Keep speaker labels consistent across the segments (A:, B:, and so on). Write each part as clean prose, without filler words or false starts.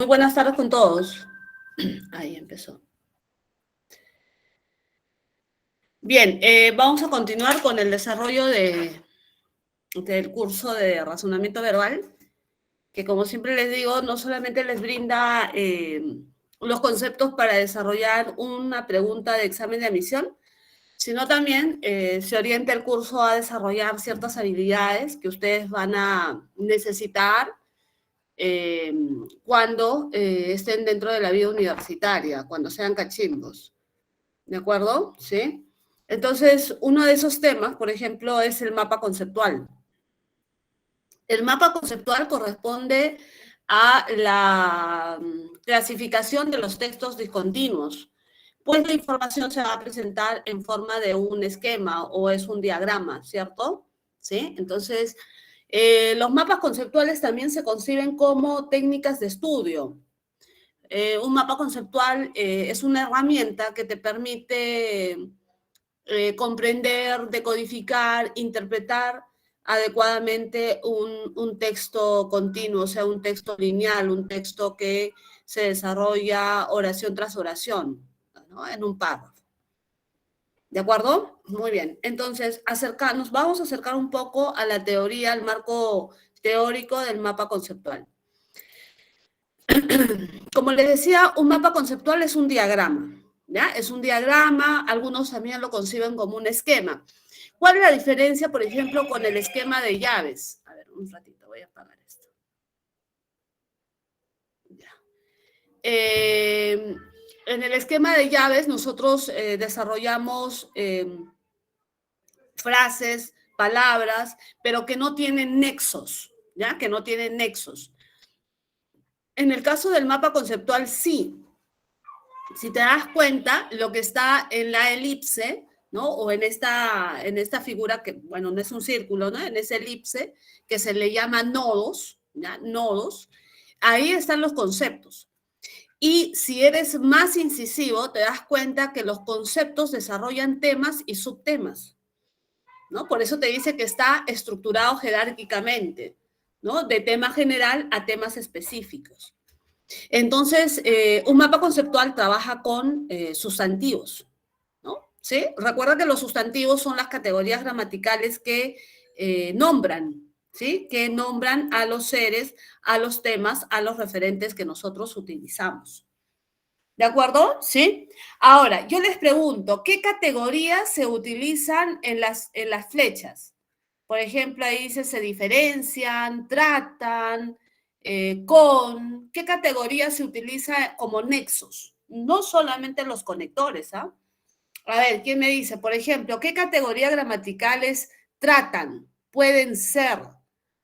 A: Muy buenas tardes con todos. Ahí empezó. Bien, vamos a continuar con el desarrollo del curso de razonamiento verbal, que como siempre les digo, no solamente les brinda los conceptos para desarrollar una pregunta de examen de admisión, sino también se orienta el curso a desarrollar ciertas habilidades que ustedes van a necesitar eh, cuando estén dentro de la vida universitaria, cuando sean cachimbos. ¿De acuerdo? ¿Sí? Entonces, uno de esos temas, por ejemplo, es el mapa conceptual. El mapa conceptual corresponde a la clasificación de los textos discontinuos, pues la información se va a presentar en forma de un esquema o es un diagrama, ¿cierto? ¿Sí? Entonces, los mapas conceptuales también se conciben como técnicas de estudio. Un mapa conceptual es una herramienta que te permite comprender, decodificar, interpretar adecuadamente un texto continuo, o sea, un texto lineal, un texto que se desarrolla oración tras oración, ¿no? En un párrafo. ¿De acuerdo? Muy bien. Entonces, nos vamos a acercar un poco a la teoría, al marco teórico del mapa conceptual. Como les decía, un mapa conceptual es un diagrama, ¿ya? Es un diagrama, algunos también lo conciben como un esquema. ¿Cuál es la diferencia, por ejemplo, con el esquema de llaves? A ver, un ratito, voy a apagar esto. Ya. En el esquema de llaves nosotros desarrollamos frases, palabras, pero que no tienen nexos, ¿ya? Que no tienen nexos. En el caso del mapa conceptual, sí. Si te das cuenta, lo que está en la elipse, ¿no? O en esta figura que, bueno, no es un círculo, ¿no? En esa elipse que se le llama nodos, ¿ya? Nodos, ahí están los conceptos. Y si eres más incisivo, te das cuenta que los conceptos desarrollan temas y subtemas, ¿no? Por eso te dice que está estructurado jerárquicamente, ¿no? De tema general a temas específicos. Entonces, un mapa conceptual trabaja con sustantivos, ¿no? ¿Sí? Recuerda que los sustantivos son las categorías gramaticales que nombran, ¿sí? Que nombran a los seres, a los temas, a los referentes que nosotros utilizamos. ¿De acuerdo? ¿Sí? Ahora, yo les pregunto, ¿qué categorías se utilizan en las flechas? Por ejemplo, ahí dice se diferencian, tratan, con. ¿Qué categoría se utiliza como nexos? No solamente los conectores, ¿ah? A ver, ¿quién me dice? Por ejemplo, ¿qué categorías gramaticales tratan? Pueden ser,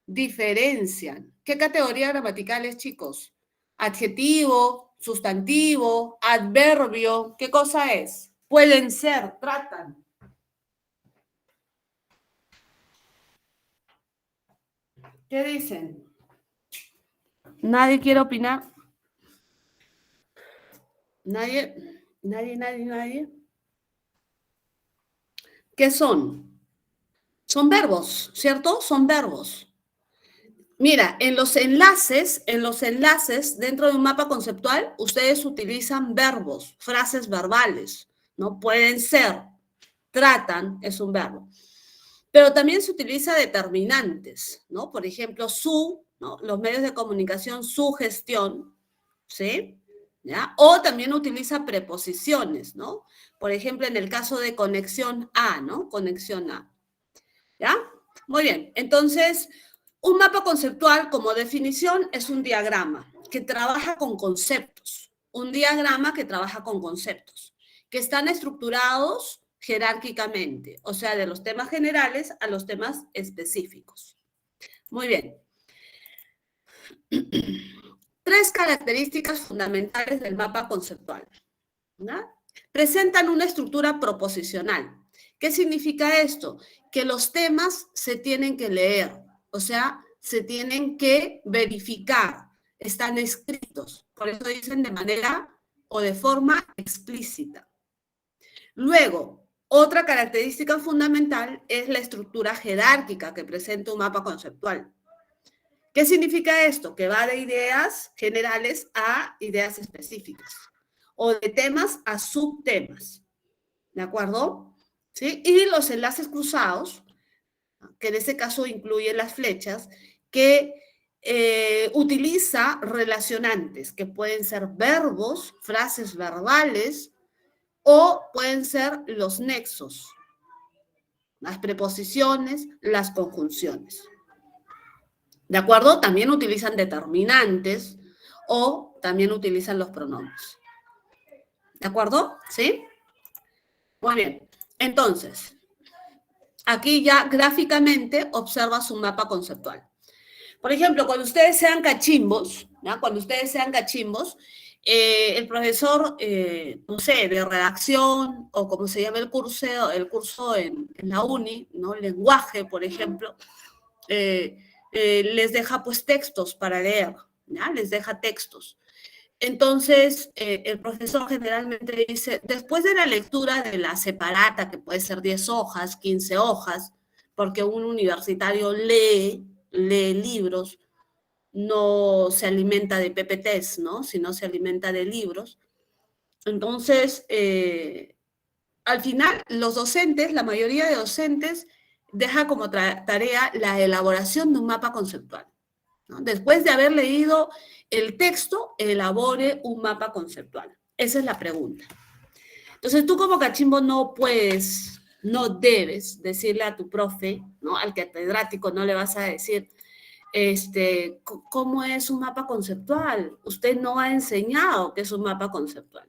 A: diferencian. ¿Qué categorías gramaticales, chicos? Adjetivo, sustantivo, adverbio. ¿Qué cosa es? Pueden ser, tratan. ¿Qué dicen? ¿Nadie quiere opinar? ¿Nadie? ¿Nadie? ¿Qué son? Son verbos, ¿cierto? Son verbos. Mira, en los enlaces, dentro de un mapa conceptual, ustedes utilizan verbos, frases verbales, ¿no? Pueden ser, tratan, es un verbo. Pero también se utiliza determinantes, ¿no? Por ejemplo, ¿no? Los medios de comunicación, su gestión, ¿sí? ¿Ya? O también utiliza preposiciones, ¿no? Por ejemplo, en el caso de conexión a, ¿no? Conexión a. ¿Ya? Muy bien. Entonces, un mapa conceptual, como definición, es un diagrama que trabaja con conceptos. Un diagrama que trabaja con conceptos, que están estructurados jerárquicamente, o sea, de los temas generales a los temas específicos. Muy bien. 3 características fundamentales del mapa conceptual. ¿No? Presentan una estructura proposicional. ¿Qué significa esto? Que los temas se tienen que leer, o sea, se tienen que verificar, están escritos, por eso dicen de manera o de forma explícita. Luego, otra característica fundamental es la estructura jerárquica que presenta un mapa conceptual. ¿Qué significa esto? Que va de ideas generales a ideas específicas o de temas a subtemas, ¿de acuerdo? ¿Sí? Y los enlaces cruzados, que en este caso incluyen las flechas, que utiliza relacionantes, que pueden ser verbos, frases verbales, o pueden ser los nexos, las preposiciones, las conjunciones. ¿De acuerdo? También utilizan determinantes o también utilizan los pronombres. ¿De acuerdo? ¿Sí? Muy bien. Entonces, aquí ya gráficamente observa su mapa conceptual. Por ejemplo, cuando ustedes sean cachimbos, ¿ya? Cuando ustedes sean cachimbos, el profesor, no sé, de redacción o como se llama el curso en la uni, ¿no? Lenguaje, por ejemplo, les deja pues textos para leer, ¿ya? Les deja textos. Entonces, el profesor generalmente dice, después de la lectura de la separata, que puede ser 10 hojas, 15 hojas, porque un universitario lee libros, no se alimenta de PPTs, ¿no? Sino se alimenta de libros. Entonces, al final, los docentes, la mayoría de docentes, deja como tarea la elaboración de un mapa conceptual, ¿no? Después de haber leído el texto, elabore un mapa conceptual. Esa es la pregunta. Entonces, tú como cachimbo no puedes, no debes decirle a tu profe, ¿no? Al catedrático no le vas a decir, ¿cómo es un mapa conceptual? Usted no ha enseñado qué es un mapa conceptual.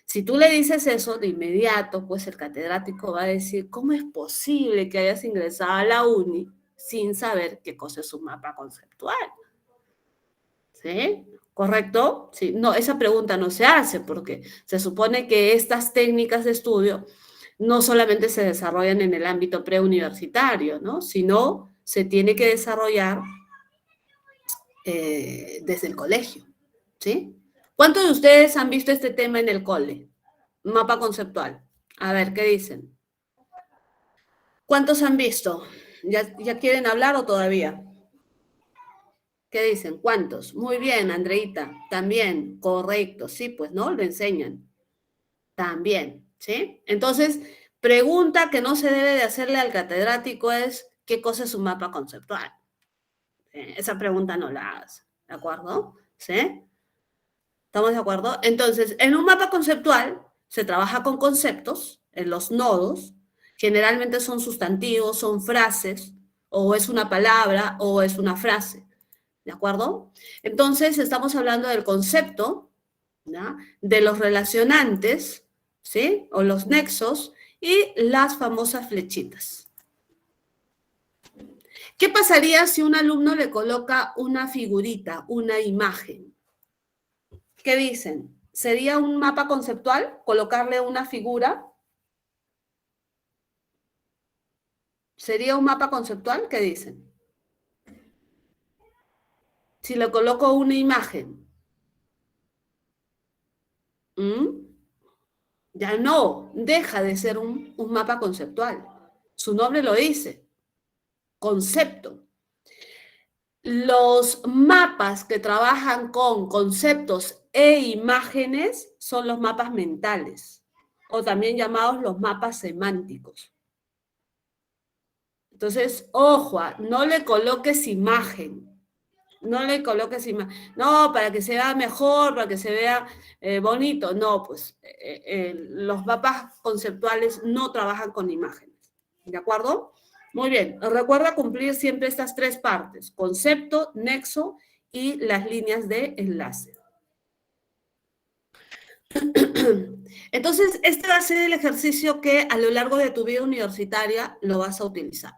A: Si tú le dices eso de inmediato, pues el catedrático va a decir, ¿cómo es posible que hayas ingresado a la uni sin saber qué cosa es un mapa conceptual? ¿Sí? ¿Correcto? Sí. No, esa pregunta no se hace porque se supone que estas técnicas de estudio no solamente se desarrollan en el ámbito preuniversitario, ¿no? Sino se tiene que desarrollar desde el colegio, ¿sí? ¿Cuántos de ustedes han visto este tema en el cole? Mapa conceptual. A ver, ¿qué dicen? ¿Cuántos han visto? ¿Ya quieren hablar o todavía? ¿Qué dicen? ¿Cuántos? Muy bien, Andreita. También, correcto. Sí, pues, ¿no? Lo enseñan. También, ¿sí? Entonces, pregunta que no se debe de hacerle al catedrático es, ¿qué cosa es un mapa conceptual? Esa pregunta no la hagas, ¿de acuerdo? ¿Sí? ¿Estamos de acuerdo? Entonces, en un mapa conceptual se trabaja con conceptos, en los nodos, generalmente son sustantivos, son frases, o es una palabra, o es una frase, ¿de acuerdo? Entonces, estamos hablando del concepto, ¿ya? De los relacionantes, ¿sí? O los nexos, y las famosas flechitas. ¿Qué pasaría si un alumno le coloca una figurita, una imagen? ¿Qué dicen? ¿Sería un mapa conceptual colocarle una figura? ¿Sería un mapa conceptual? ¿Qué dicen? Si le coloco una imagen, ¿m? Ya no, deja de ser un mapa conceptual. Su nombre lo dice, concepto. Los mapas que trabajan con conceptos e imágenes son los mapas mentales, o también llamados los mapas semánticos. Entonces, ojo, no le coloques imagen. No le coloques imagen. No, para que se vea mejor, para que se vea bonito. No, pues los mapas conceptuales no trabajan con imágenes. ¿De acuerdo? Muy bien. Recuerda cumplir siempre estas tres partes: concepto, nexo y las líneas de enlace. Entonces, este va a ser el ejercicio que a lo largo de tu vida universitaria lo vas a utilizar.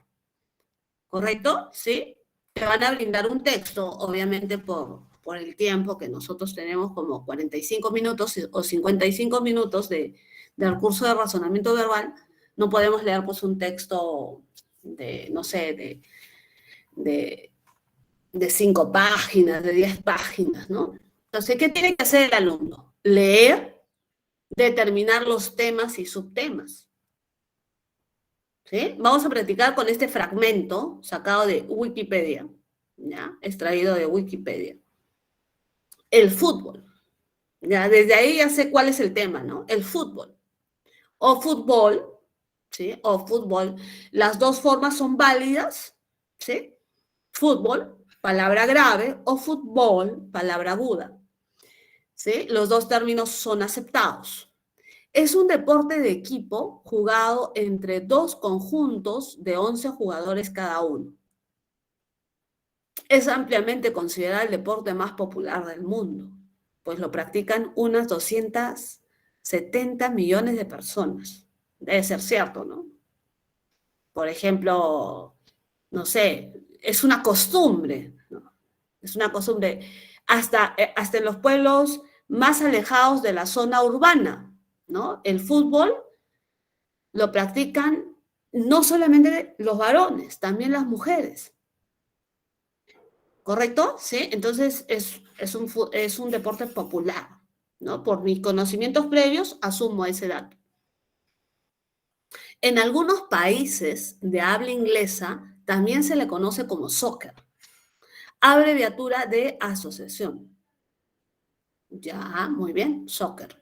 A: ¿Correcto? ¿Sí? Te van a brindar un texto, obviamente por el tiempo que nosotros tenemos, como 45 minutos o 55 minutos del curso de razonamiento verbal. No podemos leer pues un texto de, no sé, de 5 páginas, de 10 páginas, ¿no? Entonces, ¿qué tiene que hacer el alumno? Leer, determinar los temas y subtemas. ¿Sí? Vamos a practicar con este fragmento sacado de Wikipedia, ¿ya? Extraído de Wikipedia. El fútbol, ¿ya? Desde ahí ya sé cuál es el tema, ¿no? El fútbol. O fútbol, ¿sí? O fútbol. Las dos formas son válidas, ¿sí? Fútbol, palabra grave, o fútbol, palabra aguda, ¿sí? Los dos términos son aceptados. Es un deporte de equipo jugado entre dos conjuntos de 11 jugadores cada uno. Es ampliamente considerado el deporte más popular del mundo, pues lo practican unas 270 millones de personas. Debe ser cierto, ¿no? Por ejemplo, no sé, es una costumbre, ¿no? Es una costumbre. Hasta en los pueblos más alejados de la zona urbana, ¿no? El fútbol lo practican no solamente los varones, también las mujeres. ¿Correcto? Sí, entonces es un deporte popular, ¿no? Por mis conocimientos previos, asumo ese dato. En algunos países de habla inglesa también se le conoce como soccer, abreviatura de asociación. Ya, muy bien, soccer.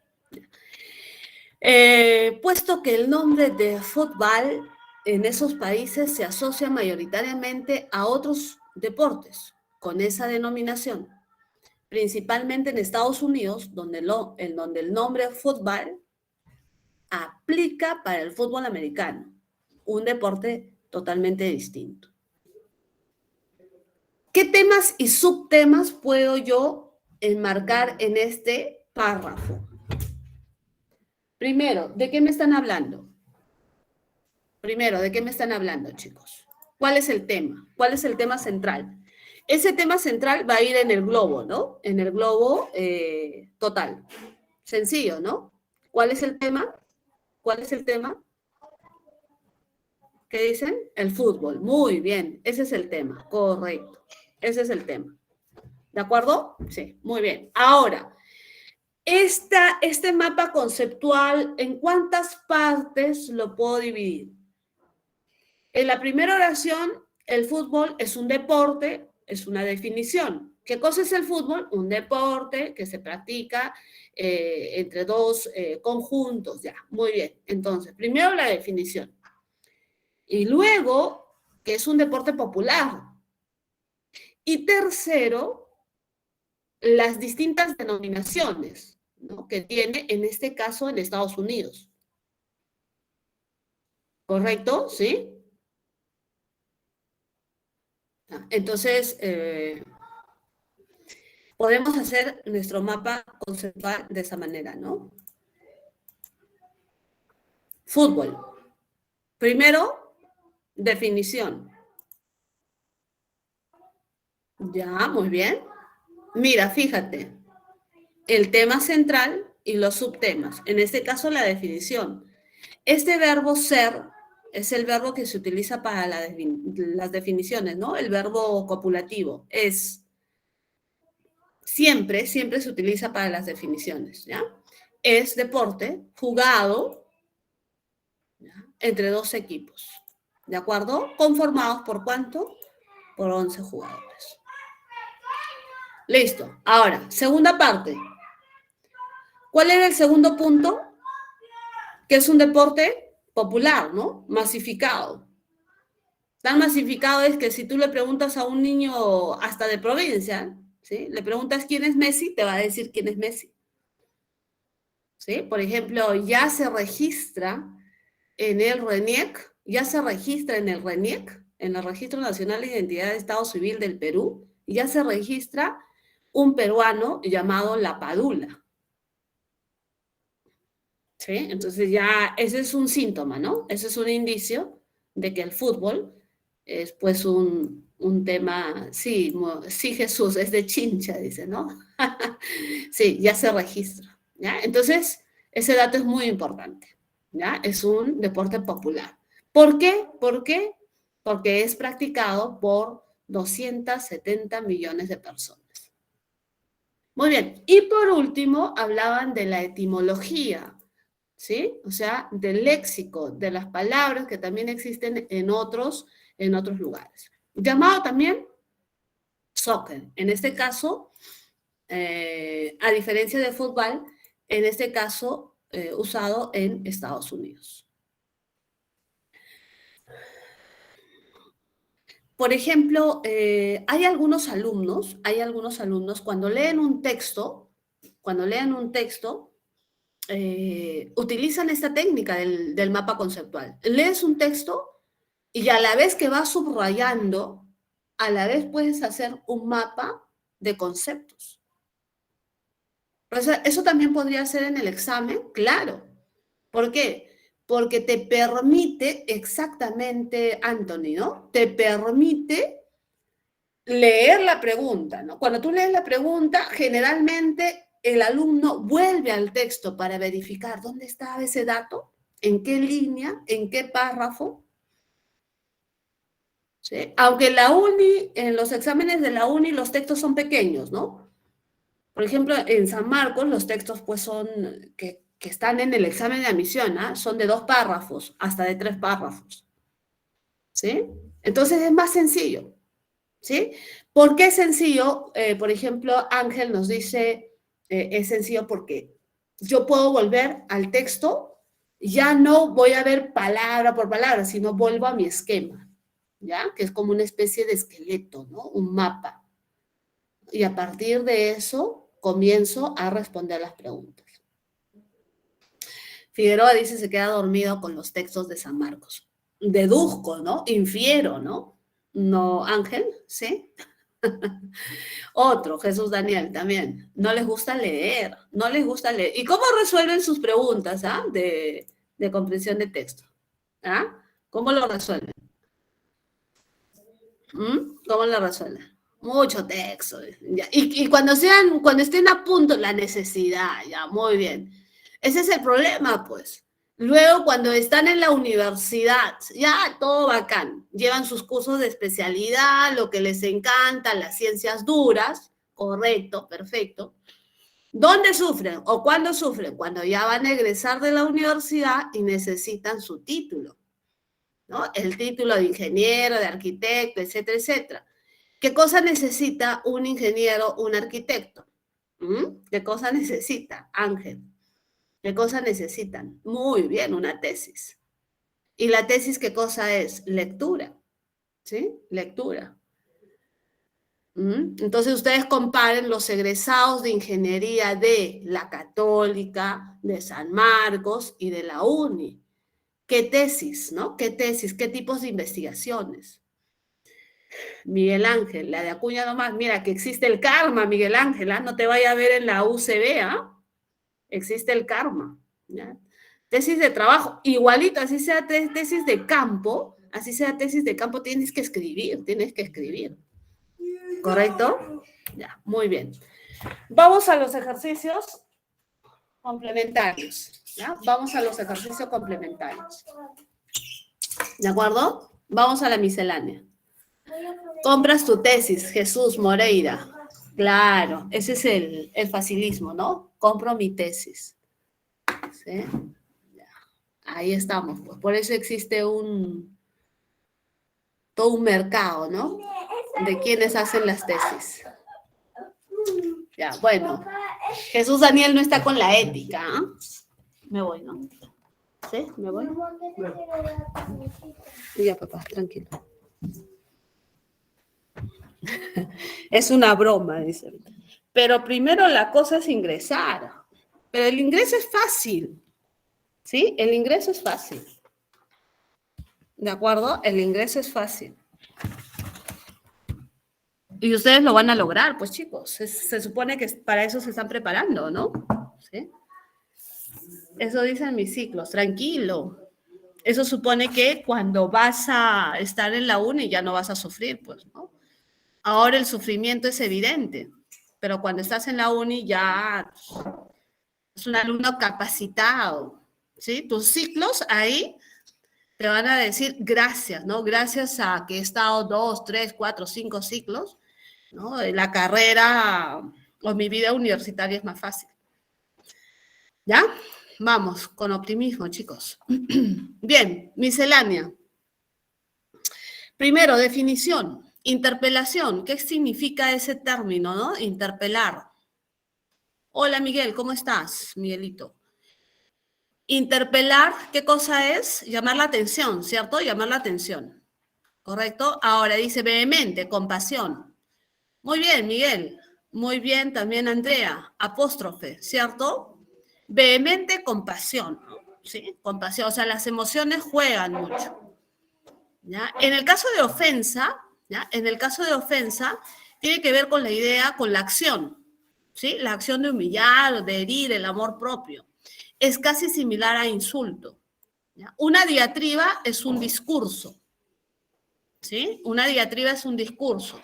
A: Puesto que el nombre de fútbol en esos países se asocia mayoritariamente a otros deportes con esa denominación, principalmente en Estados Unidos, donde el nombre fútbol aplica para el fútbol americano, un deporte totalmente distinto. ¿Qué temas y subtemas puedo yo enmarcar en este párrafo? Primero, ¿de qué me están hablando? Primero, ¿de qué me están hablando, chicos? ¿Cuál es el tema? ¿Cuál es el tema central? Ese tema central va a ir en el globo, ¿no? En el globo total. Sencillo, ¿no? ¿Cuál es el tema? ¿Cuál es el tema? ¿Qué dicen? El fútbol. Muy bien, ese es el tema. Correcto. Ese es el tema. ¿De acuerdo? Sí, muy bien. Ahora, este mapa conceptual, ¿en cuántas partes lo puedo dividir? En la primera oración, el fútbol es un deporte, es una definición. ¿Qué cosa es el fútbol? Un deporte que se practica entre dos conjuntos, ya, muy bien. Entonces, primero la definición. Y luego, que es un deporte popular. Y tercero, las distintas denominaciones, ¿no?, que tiene, en este caso, en Estados Unidos. ¿Correcto? ¿Sí? Entonces, podemos hacer nuestro mapa conceptual de esa manera, ¿no? Fútbol. Primero, definición. Ya, muy bien. Mira, fíjate, el tema central y los subtemas. En este caso, la definición. Este verbo ser es el verbo que se utiliza para las definiciones, ¿no? El verbo copulativo es siempre se utiliza para las definiciones, ¿ya? Es deporte jugado, ¿ya?, entre dos equipos, ¿de acuerdo? Conformados por ¿cuánto? Por 11 jugadores. Listo. Ahora, segunda parte. ¿Cuál era el segundo punto? Que es un deporte popular, ¿no? Masificado. Tan masificado es que si tú le preguntas a un niño hasta de provincia, ¿sí?, le preguntas quién es Messi, te va a decir quién es Messi. ¿Sí? Por ejemplo, ya se registra en el RENIEC, en el Registro Nacional de Identidad de Estado Civil del Perú, ya se registra un peruano llamado La Padula. ¿Sí? Entonces ya ese es un síntoma, ¿no? Ese es un indicio de que el fútbol es pues un tema, sí, sí, Jesús, es de Chincha, dice, ¿no? Sí, ya se registra, ¿ya? Entonces, ese dato es muy importante, ¿ya? Es un deporte popular. ¿Por qué? ¿Por qué? Porque es practicado por 270 millones de personas. Muy bien. Y por último, hablaban de la etimología, ¿sí? O sea, del léxico, de las palabras que también existen en otros lugares. Llamado también soccer. En este caso, a diferencia de fútbol, en este caso usado en Estados Unidos. Por ejemplo, hay algunos alumnos cuando leen un texto, utilizan esta técnica del mapa conceptual. Lees un texto y a la vez que vas subrayando, a la vez puedes hacer un mapa de conceptos. O sea, eso también podría ser en el examen, claro. ¿Por qué? Porque te permite exactamente, Anthony, ¿no? Te permite leer la pregunta, ¿no? Cuando tú lees la pregunta, generalmente el alumno vuelve al texto para verificar dónde estaba ese dato, en qué línea, en qué párrafo. ¿Sí? Aunque en los exámenes de la uni, los textos son pequeños, ¿no? Por ejemplo, en San Marcos, los textos pues son que están en el examen de admisión, ¿ah? Son de 2 párrafos, hasta de 3 párrafos. ¿Sí? Entonces es más sencillo. ¿Sí? ¿Por qué es sencillo? Por ejemplo, Ángel nos dice, es sencillo porque yo puedo volver al texto, ya no voy a ver palabra por palabra, sino vuelvo a mi esquema, ¿ya? Que es como una especie de esqueleto, ¿no? Un mapa. Y a partir de eso comienzo a responder las preguntas. Figueroa dice se queda dormido con los textos de San Marcos. Deduzco, ¿no? Infiero, ¿no? No, Ángel, ¿sí? Otro, Jesús Daniel, también. No les gusta leer, no les gusta leer. ¿Y cómo resuelven sus preguntas de comprensión de texto? ¿Ah? ¿Cómo lo resuelven? ¿Cómo lo resuelven? Mucho texto. Ya. Y cuando estén a punto, la necesidad, ya, muy bien. Ese es el problema, pues. Luego, cuando están en la universidad, ya todo bacán. Llevan sus cursos de especialidad, lo que les encanta, las ciencias duras, correcto, perfecto. ¿Dónde sufren o cuándo sufren? Cuando ya van a egresar de la universidad y necesitan su título, ¿no? El título de ingeniero, de arquitecto, etcétera, etcétera. ¿Qué cosa necesita un ingeniero, un arquitecto? ¿Qué cosa necesita, Ángel? ¿Qué cosa necesitan? Muy bien, una tesis. ¿Y la tesis qué cosa es? Lectura, ¿sí? Lectura. Entonces ustedes comparen los egresados de ingeniería de la Católica, de San Marcos y de la UNI. ¿Qué tesis, no? ¿Qué tesis? ¿Qué tipos de investigaciones? Miguel Ángel, la de Acuña nomás, mira que existe el karma, Miguel Ángel, ¿ah? No te vaya a ver en la UCB, ¿ah? Existe el karma, ¿ya? Tesis de trabajo, igualito, así sea tesis de campo, tienes que escribir. ¿Correcto? Ya, muy bien. Vamos a los ejercicios complementarios, ¿ya? Vamos a los ejercicios complementarios. ¿De acuerdo? Vamos a la miscelánea. Compras tu tesis, Jesús Moreira. Claro, ese es el facilismo, ¿no? Compro mi tesis. ¿Sí? Ya. Ahí estamos, pues. Por eso existe todo un mercado, ¿no? De quienes hacen las tesis. Ya, bueno. Jesús Daniel no está con la ética, ¿eh? Me voy, ¿no? ¿Sí? ¿Me voy? Ya, papá, tranquilo. Es una broma, dice. Pero primero la cosa es ingresar. Pero el ingreso es fácil. ¿Sí? El ingreso es fácil. ¿De acuerdo? El ingreso es fácil. Y ustedes lo van a lograr, pues chicos. Se supone que para eso se están preparando, ¿no? ¿Sí? Eso dicen mis ciclos. Tranquilo. Eso supone que cuando vas a estar en la uni ya no vas a sufrir, pues, ¿no? Ahora el sufrimiento es evidente, pero cuando estás en la uni ya es un alumno capacitado, ¿sí? Tus ciclos ahí te van a decir gracias, ¿no? Gracias a que he estado 2, 3, 4, 5 ciclos, ¿no? La carrera o mi vida universitaria es más fácil. ¿Ya? Vamos, con optimismo, chicos. Bien, miscelánea. Primero, definición. Interpelación, ¿qué significa ese término, no? Interpelar. Hola Miguel, ¿cómo estás, Miguelito? Interpelar, ¿qué cosa es? Llamar la atención, ¿cierto? Llamar la atención, ¿correcto? Ahora dice vehemente, compasión. Muy bien, Miguel. Muy bien, también Andrea. Apóstrofe, ¿cierto? Vehemente, compasión, ¿no? ¿Sí? Compasión, o sea, las emociones juegan mucho. ¿Ya? En el caso de ofensa, ¿ya? En el caso de ofensa, tiene que ver con la idea, con la acción, ¿sí? La acción de humillar, de herir, el amor propio. Es casi similar a insulto. ¿Ya? Una diatriba es un discurso, ¿sí? Una diatriba es un discurso.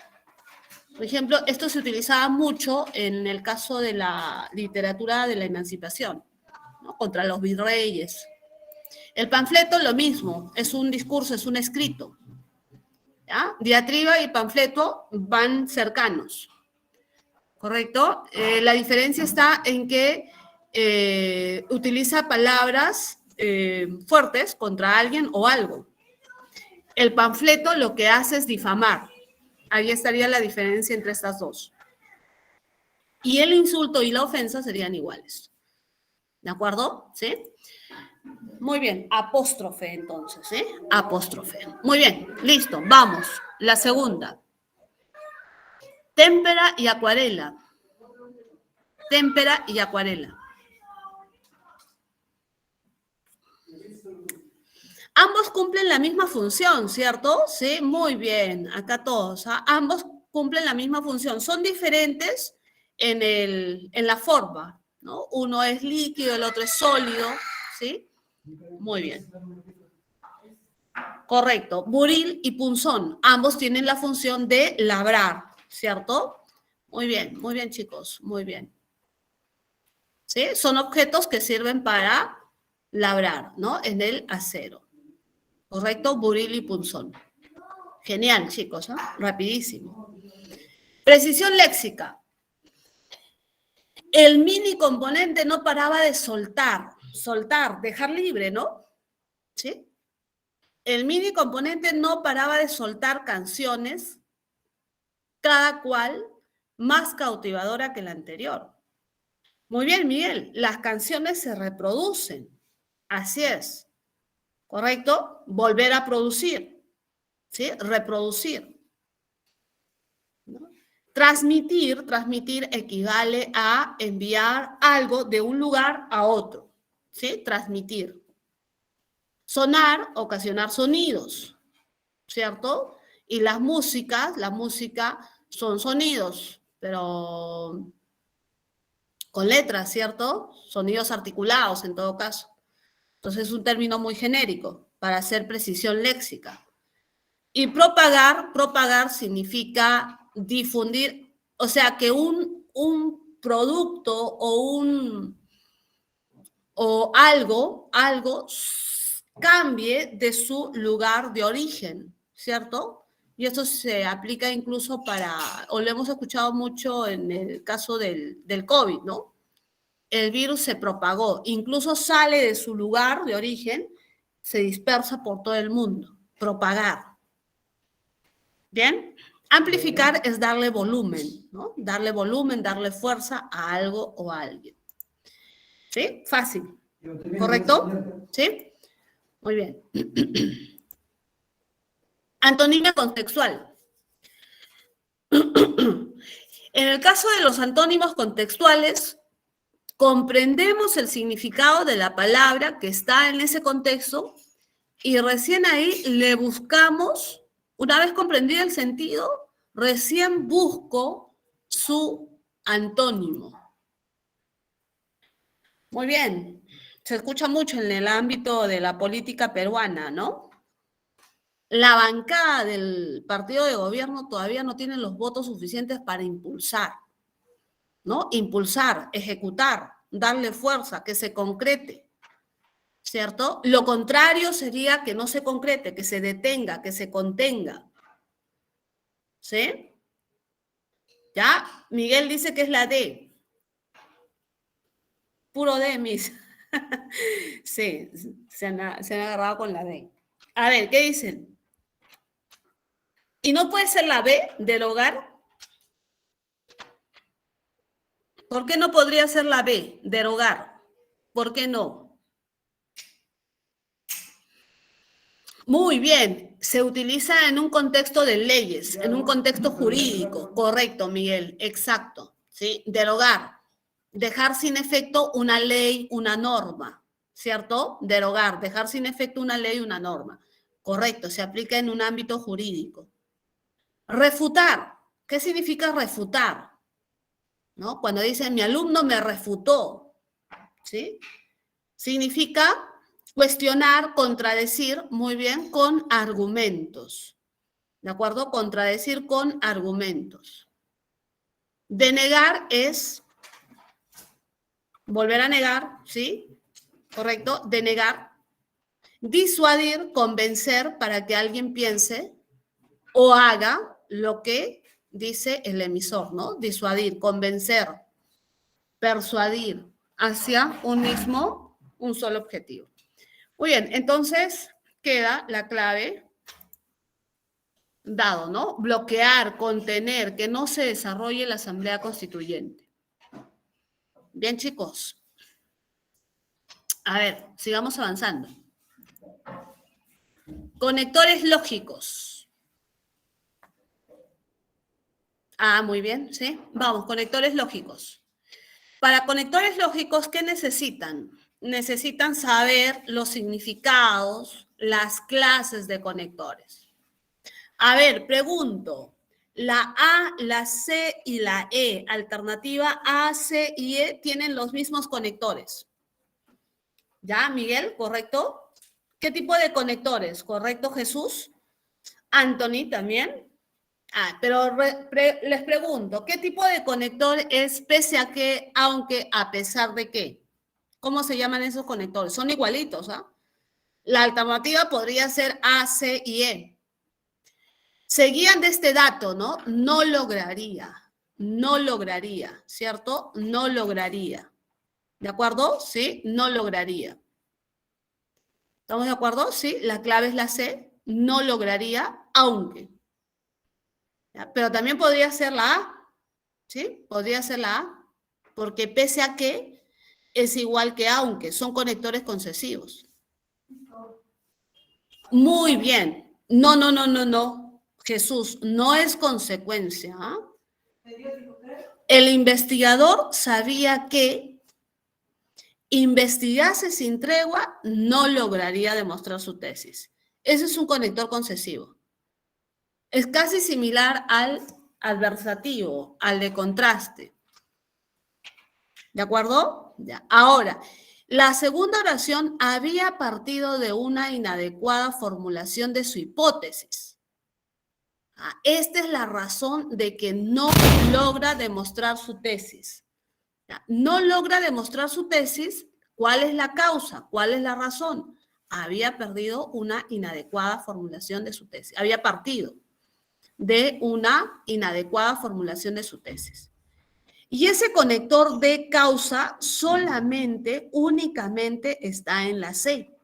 A: Por ejemplo, esto se utilizaba mucho en el caso de la literatura de la emancipación, ¿no? Contra los virreyes. El panfleto, lo mismo, es un discurso, es un escrito. ¿Ya? Diatriba y panfleto van cercanos, ¿correcto? La diferencia está en que utiliza palabras fuertes contra alguien o algo. El panfleto lo que hace es difamar. Ahí estaría la diferencia entre estas dos. Y el insulto y la ofensa serían iguales. ¿De acuerdo? ¿Sí? Muy bien. Apóstrofe, entonces, ¿eh? Apóstrofe. Muy bien. Listo. Vamos. La segunda. Témpera y acuarela. Témpera y acuarela. Ambos cumplen la misma función, ¿cierto? Sí, muy bien. Acá todos. ¿Ah? Ambos cumplen la misma función. Son diferentes en la forma, ¿no? Uno es líquido, el otro es sólido, ¿sí? Muy bien. Correcto. Buril y punzón. Ambos tienen la función de labrar, ¿cierto? muy bien, chicos. Muy bien. ¿Sí? Son objetos que sirven para labrar, ¿no? En el acero. ¿Correcto? Buril y punzón. Genial, chicos, ¿no? Rapidísimo. Precisión léxica. El mini componente no paraba de soltar, dejar libre, ¿no? ¿Sí? El mini componente no paraba de soltar canciones, cada cual más cautivadora que la anterior. Muy bien, Miguel, las canciones se reproducen. Así es. ¿Correcto? Volver a producir. ¿Sí? Reproducir. ¿No? Transmitir equivale a enviar algo de un lugar a otro. ¿Sí? Transmitir. Sonar, ocasionar sonidos, ¿cierto? Y la música son sonidos, pero con letras, ¿cierto? Sonidos articulados en todo caso. Entonces es un término muy genérico para hacer precisión léxica. Y propagar significa difundir, o sea, que un producto o algo cambie de su lugar de origen, ¿cierto? Y esto se aplica incluso o lo hemos escuchado mucho en el caso del COVID, ¿no? El virus se propagó, incluso sale de su lugar de origen, se dispersa por todo el mundo. Propagar. ¿Bien? Amplificar es darle volumen, ¿no? Darle volumen, darle fuerza a algo o a alguien. ¿Sí? Fácil. ¿Correcto? ¿Sí? Muy bien. Antonimia contextual. En el caso de los antónimos contextuales, comprendemos el significado de la palabra que está en ese contexto y recién ahí le buscamos, una vez comprendido el sentido, recién busco su antónimo. Muy bien. Se escucha mucho en el ámbito de la política peruana, ¿no? La bancada del partido de gobierno todavía no tiene los votos suficientes para impulsar, ¿no? Impulsar, ejecutar, darle fuerza, que se concrete, ¿cierto? Lo contrario sería que no se concrete, que se detenga, que se contenga, ¿sí? ¿Ya? Miguel dice que es la D. Puro D, mis. Sí, se han agarrado con la D. A ver, ¿qué dicen? ¿Y no puede ser la B, derogar? ¿Por qué no podría ser la B, derogar? ¿Por qué no? Muy bien, se utiliza en un contexto de leyes, en un contexto jurídico. Correcto, Miguel, exacto. ¿Sí? Derogar, dejar sin efecto una ley, una norma, ¿cierto? Derogar, dejar sin efecto una ley, una norma. Correcto, se aplica en un ámbito jurídico. Refutar, ¿qué significa refutar? ¿No? Cuando dicen mi alumno me refutó, ¿sí? Significa cuestionar, contradecir, muy bien, con argumentos. ¿De acuerdo? Contradecir con argumentos. Denegar es volver a negar, ¿sí? ¿Correcto? Denegar. Disuadir, convencer para que alguien piense o haga lo que dice el emisor, ¿no? Disuadir, convencer, persuadir hacia un solo objetivo. Muy bien, entonces queda la clave dado, ¿no? Bloquear, contener, que no se desarrolle la Asamblea Constituyente. Bien, chicos. A ver, sigamos avanzando. Conectores lógicos. Ah, muy bien, sí. Vamos, conectores lógicos. Para conectores lógicos, ¿qué necesitan? Necesitan saber los significados, las clases de conectores. A ver, pregunto. La A, la C y la E, alternativa A, C y E, tienen los mismos conectores. ¿Ya, Miguel? ¿Correcto? ¿Qué tipo de conectores? ¿Correcto, Jesús? Anthony también. Ah, pero les pregunto, ¿qué tipo de conector es pese a que, aunque, a pesar de qué? ¿Cómo se llaman esos conectores? Son igualitos, ¿ah? La alternativa podría ser A, C y E. Seguían de este dato, ¿no? No lograría, ¿cierto? No lograría. ¿De acuerdo? Sí, no lograría. ¿Estamos de acuerdo? Sí, la clave es la C. No lograría, aunque. ¿Ya? Pero también podría ser la A, ¿sí? Podría ser la A, porque pese a que es igual que aunque, son conectores concesivos. Muy bien. No. Jesús, no es consecuencia. ¿Eh? El investigador sabía que investigase sin tregua no lograría demostrar su tesis. Ese es un conector concesivo. Es casi similar al adversativo, al de contraste. ¿De acuerdo? Ya. Ahora, la segunda oración había partido de una inadecuada formulación de su hipótesis. Esta es la razón de que no logra demostrar su tesis. No logra demostrar su tesis. ¿Cuál es la causa? ¿Cuál es la razón? Había perdido una inadecuada formulación de su tesis. Había partido de una inadecuada formulación de su tesis. Y ese conector de causa solamente, únicamente está en la C.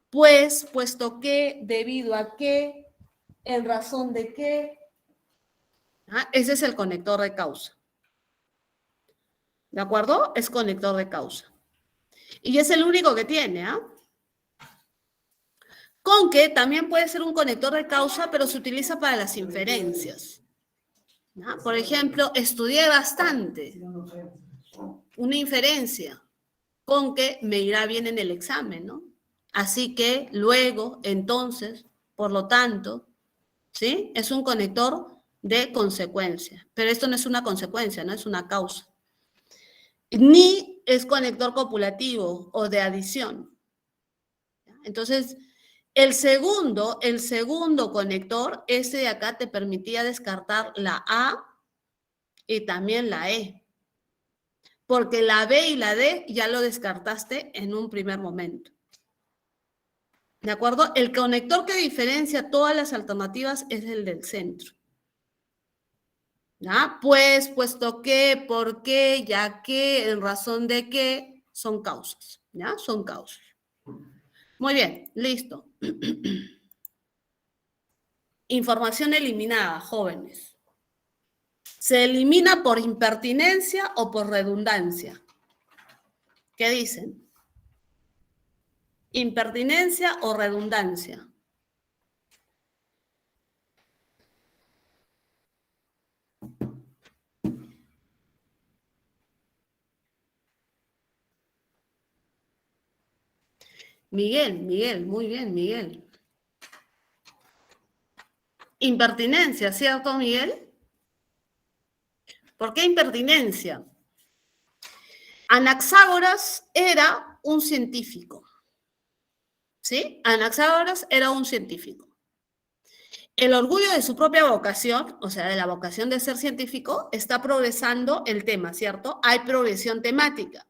A: Pues, puesto que, debido a que, en razón de que, ese es el conector de causa. ¿De acuerdo? Es conector de causa. Y es el único que tiene, ¿ah? Con que también puede ser un conector de causa, pero se utiliza para las inferencias. ¿No? Por ejemplo, estudié bastante. Una inferencia. Con que me irá bien en el examen, ¿no? Así que luego, entonces, por lo tanto, ¿sí? Es un conector de consecuencia. Pero esto no es una consecuencia, ¿no? Es una causa. Ni es conector copulativo o de adición. Entonces, el segundo conector, ese de acá te permitía descartar la A y también la E. Porque la B y la D ya lo descartaste en un primer momento. ¿De acuerdo? El conector que diferencia todas las alternativas es el del centro. ¿Ya? Pues, puesto que, por qué, ya que, en razón de que, son causas. ¿Ya? Son causas. Muy bien, listo. Información eliminada, jóvenes. ¿Se elimina por impertinencia o por redundancia? ¿Qué dicen? ¿Impertinencia o redundancia? Miguel, muy bien, Miguel. Impertinencia, ¿cierto, Miguel? ¿Por qué impertinencia? Anaxágoras era un científico, ¿sí? Anaxágoras era un científico. El orgullo de su propia vocación, o sea, de la vocación de ser científico, está progresando el tema, ¿cierto? Hay progresión temática.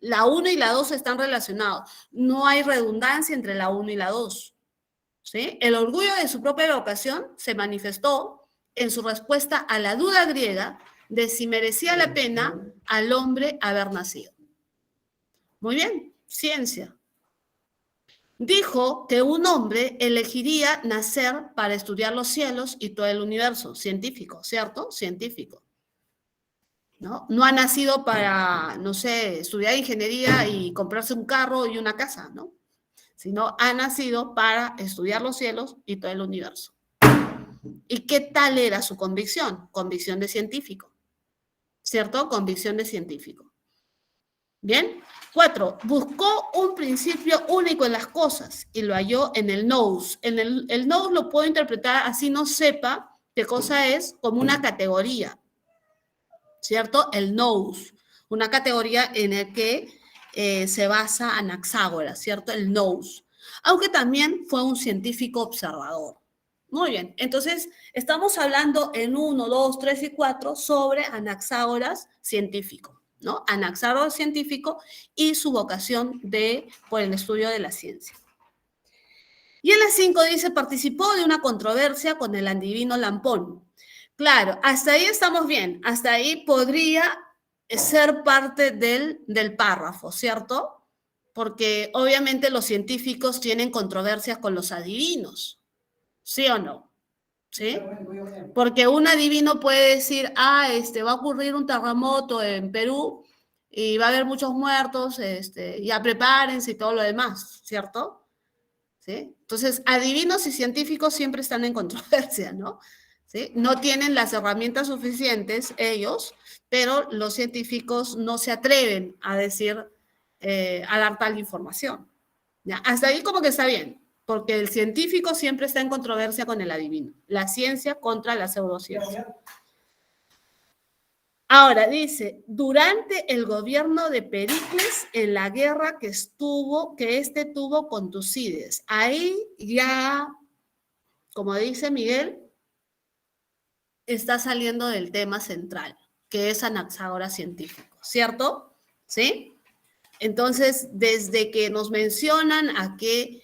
A: La 1 y la 2 están relacionados. No hay redundancia entre la 1 y la 2. ¿Sí? El orgullo de su propia vocación se manifestó en su respuesta a la duda griega de si merecía la pena al hombre haber nacido. Muy bien, ciencia. Dijo que un hombre elegiría nacer para estudiar los cielos y todo el universo. Científico, ¿cierto? Científico. ¿No? No ha nacido para, no sé, estudiar ingeniería y comprarse un carro y una casa, ¿no? Sino ha nacido para estudiar los cielos y todo el universo. ¿Y qué tal era su convicción? Convicción de científico, ¿cierto? Convicción de científico. Bien. 4. Buscó un principio único en las cosas y lo halló en el nous. El nous lo puedo interpretar así no sepa qué cosa es, como una categoría, ¿cierto? El nous, una categoría en la que se basa Anaxágoras, ¿cierto? El nous. Aunque también fue un científico observador. Muy bien, entonces estamos hablando en 1, 2, 3 y 4 sobre Anaxágoras científico, ¿no? Anaxágoras científico y su vocación por el estudio de la ciencia. Y en la 5 dice, participó de una controversia con el adivino Lampón. Claro, hasta ahí estamos bien, hasta ahí podría ser parte del párrafo, ¿cierto? Porque obviamente los científicos tienen controversias con los adivinos, ¿sí o no? ¿Sí? Porque un adivino puede decir, va a ocurrir un terremoto en Perú y va a haber muchos muertos, ya prepárense y todo lo demás, ¿cierto? ¿Sí? Entonces, adivinos y científicos siempre están en controversia, ¿no? ¿Sí? No tienen las herramientas suficientes ellos, pero los científicos no se atreven a decir, a dar tal información. ¿Ya? Hasta ahí como que está bien, porque el científico siempre está en controversia con el adivino, la ciencia contra la pseudociencia. Ahora dice, durante el gobierno de Pericles en la guerra que tuvo con Tucídides. Ahí ya, como dice Miguel, está saliendo del tema central, que es Anaxágoras científico, ¿cierto? ¿Sí? Entonces, desde que nos mencionan a que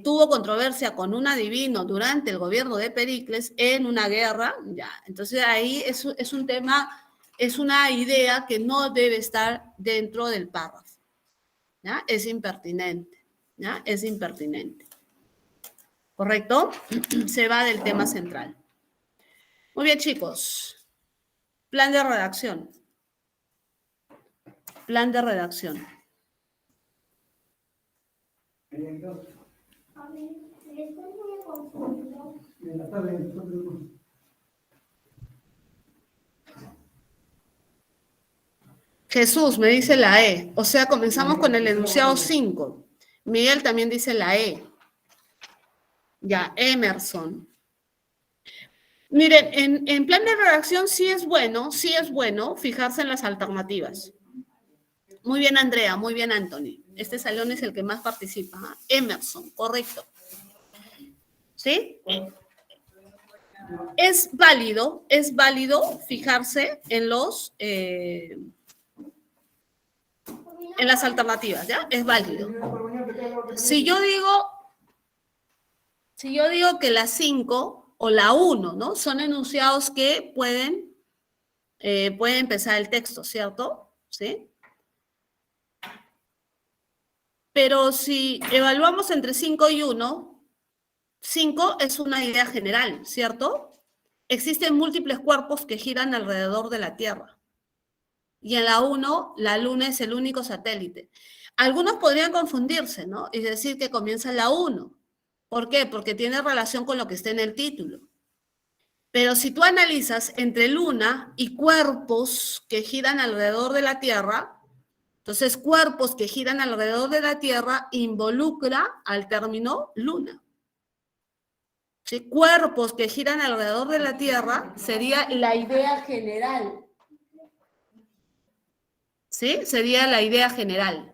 A: tuvo controversia con un adivino durante el gobierno de Pericles en una guerra, ya, entonces ahí es un tema, es una idea que no debe estar dentro del párrafo, ¿ya? Es impertinente, ¿ya? Es impertinente. ¿Correcto? Se va del tema central. Muy bien, chicos. Plan de redacción. Plan de redacción. Jesús me dice la E. O sea, comenzamos con el enunciado 5. Miguel también dice la E. Ya, Emerson. Miren, en plan de redacción sí es bueno fijarse en las alternativas. Muy bien, Andrea, muy bien, Anthony. Este salón es el que más participa. ¿Ah? Emerson, correcto. ¿Sí? Es válido fijarse en las alternativas, ¿ya? Es válido. Si yo digo que la 5 o la 1, ¿no? Son enunciados que pueden empezar el texto, ¿cierto? ¿Sí? Pero si evaluamos entre 5 y 1, 5 es una idea general, ¿cierto? Existen múltiples cuerpos que giran alrededor de la Tierra. Y en la 1, la Luna es el único satélite. Algunos podrían confundirse, ¿no? Y decir que comienza en la 1. ¿Por qué? Porque tiene relación con lo que está en el título. Pero si tú analizas entre Luna y cuerpos que giran alrededor de la Tierra, entonces cuerpos que giran alrededor de la Tierra involucra al término Luna. ¿Sí? Cuerpos que giran alrededor de la Tierra sería la idea general. ¿Sí? Sería la idea general.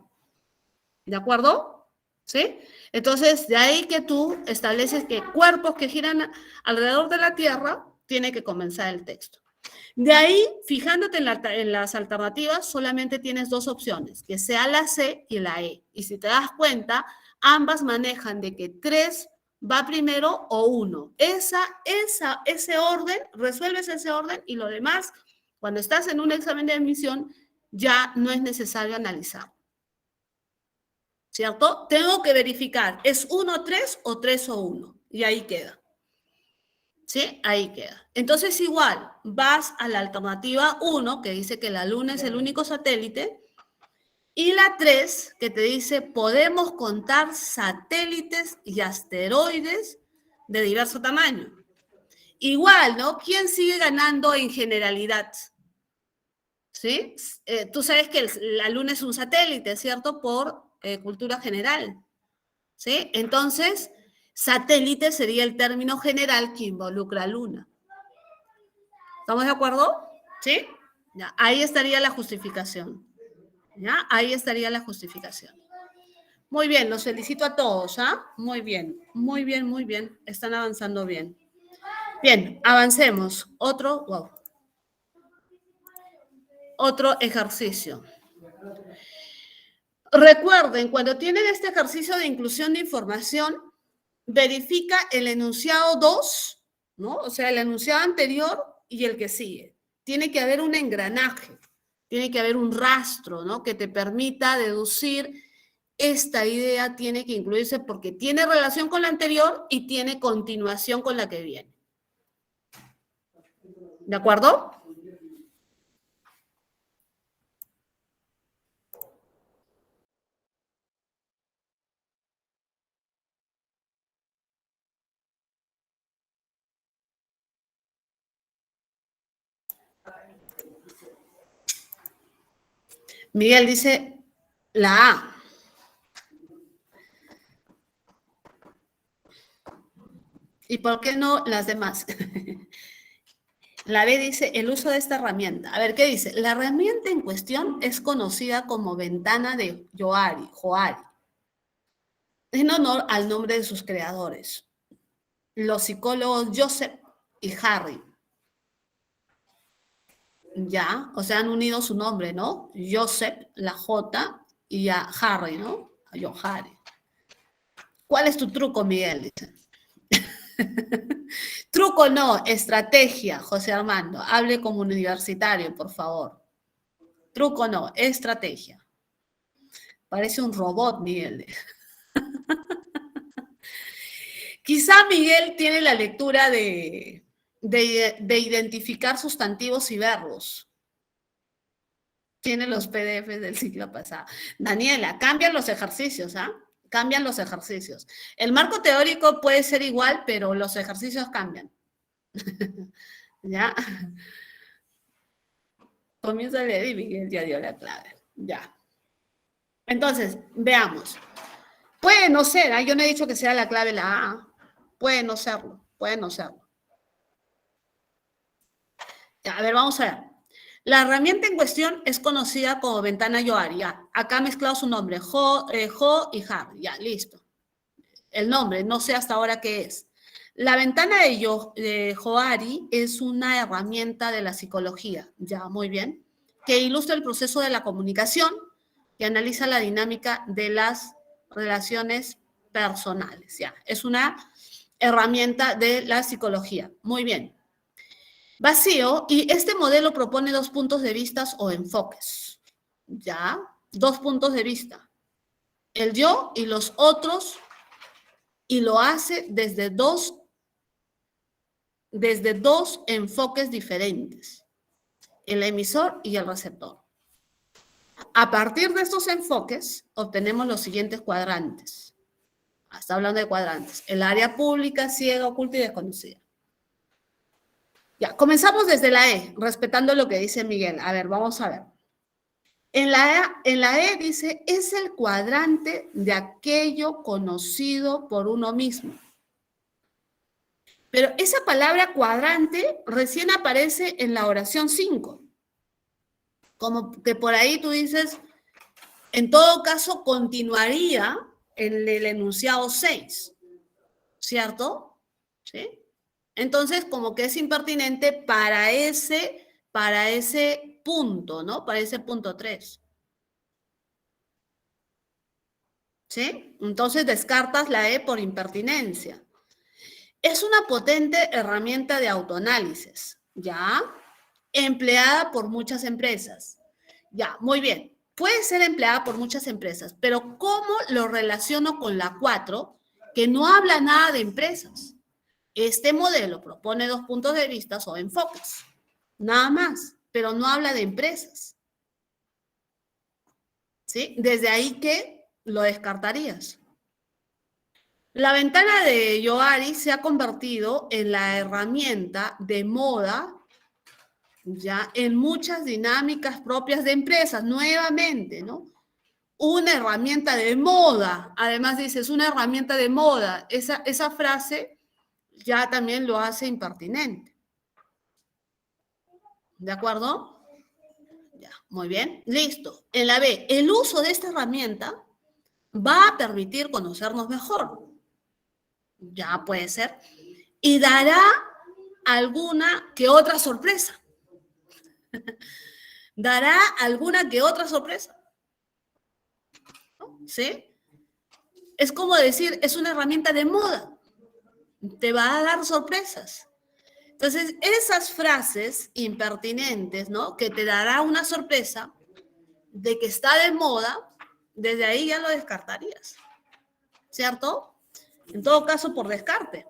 A: ¿De acuerdo? ¿Sí? Entonces, de ahí que tú estableces que cuerpos que giran alrededor de la Tierra, tiene que comenzar el texto. De ahí, fijándote en las alternativas, solamente tienes dos opciones, que sea la C y la E. Y si te das cuenta, ambas manejan de que 3 va primero o 1. Ese orden, resuelves ese orden y lo demás, cuando estás en un examen de admisión, ya no es necesario analizar. ¿Cierto? Tengo que verificar, ¿es 1, 3 o 3 o 1? Y ahí queda. ¿Sí? Ahí queda. Entonces, igual, vas a la alternativa 1, que dice que la Luna es el único satélite, y la 3, que te dice, podemos contar satélites y asteroides de diverso tamaño. Igual, ¿no? ¿Quién sigue ganando en generalidad? ¿Sí? Tú sabes que la Luna es un satélite, ¿cierto? Por cultura general. ¿Sí? Entonces, satélite sería el término general que involucra a Luna. ¿Estamos de acuerdo? ¿Sí? Ya, ahí estaría la justificación. ¿Ya? Ahí estaría la justificación. Muy bien, los felicito a todos, ¿ah? Muy bien, muy bien, muy bien. Están avanzando bien. Bien, avancemos. Otro ejercicio. Recuerden, cuando tienen este ejercicio de inclusión de información, verifica el enunciado 2, ¿no? O sea, el enunciado anterior y el que sigue. Tiene que haber un engranaje, tiene que haber un rastro, ¿no? Que te permita deducir esta idea tiene que incluirse porque tiene relación con la anterior y tiene continuación con la que viene. ¿De acuerdo? Miguel dice la A. ¿Y por qué no las demás? La B dice el uso de esta herramienta. A ver, ¿qué dice? La herramienta en cuestión es conocida como ventana de Johari, en honor al nombre de sus creadores, los psicólogos Joseph y Harry. Ya, o sea, han unido su nombre, ¿no? Joseph, la J, y a Harry, ¿no? A Johari. ¿Cuál es tu truco, Miguel? Dice. Truco no, estrategia, José Armando. Hable como un universitario, por favor. Truco no, estrategia. Parece un robot, Miguel. Quizá Miguel tiene la lectura de identificar sustantivos y verbos. Tiene los PDFs del ciclo pasado. Daniela, cambian los ejercicios, ¿ah? Cambian los ejercicios. El marco teórico puede ser igual, pero los ejercicios cambian. ¿Ya? Comienza a leer y Miguel ya dio la clave. Ya. Entonces, veamos. Puede no ser, ¿eh? Yo no he dicho que sea la clave la A. Puede no serlo, puede no serlo. Ya, a ver, vamos a ver. La herramienta en cuestión es conocida como ventana Johari. Ya, acá ha mezclado su nombre, Jo y Harry. Ya, listo. El nombre, no sé hasta ahora qué es. La ventana de Johari es una herramienta de la psicología, ya, muy bien, que ilustra el proceso de la comunicación y analiza la dinámica de las relaciones personales, ya. Es una herramienta de la psicología, muy bien. Vacío, y este modelo propone dos puntos de vista o enfoques, ya, dos puntos de vista. El yo y los otros y lo hace desde dos enfoques diferentes, el emisor y el receptor. A partir de estos enfoques, obtenemos los siguientes cuadrantes. Está hablando de cuadrantes. El área pública, ciega, oculta y desconocida. Ya, comenzamos desde la E, respetando lo que dice Miguel. A ver, vamos a ver. En la E dice, es el cuadrante de aquello conocido por uno mismo. Pero esa palabra cuadrante recién aparece en la oración 5. Como que por ahí tú dices, en todo caso, continuaría en el enunciado 6, ¿cierto? ¿Sí? Entonces, como que es impertinente para ese punto, ¿no? Para ese punto 3. ¿Sí? Entonces descartas la E por impertinencia. Es una potente herramienta de autoanálisis, ¿ya? Empleada por muchas empresas. Ya, muy bien. Puede ser empleada por muchas empresas, pero ¿cómo lo relaciono con la 4, que no habla nada de empresas? Este modelo propone 2 puntos de vista o enfoques, nada más, pero no habla de empresas. ¿Sí? Desde ahí que lo descartarías. La ventana de Johari se ha convertido en la herramienta de moda ya en muchas dinámicas propias de empresas, nuevamente, ¿no? Una herramienta de moda, además dices, una herramienta de moda, esa frase ya también lo hace impertinente. ¿De acuerdo? Ya, muy bien, listo. En la B, el uso de esta herramienta va a permitir conocernos mejor. Ya puede ser. Y dará alguna que otra sorpresa. Dará alguna que otra sorpresa. ¿Sí? Es como decir, es una herramienta de moda. Te va a dar sorpresas. Entonces, esas frases impertinentes, ¿no? Que te dará una sorpresa de que está de moda, desde ahí ya lo descartarías. ¿Cierto? En todo caso, por descarte.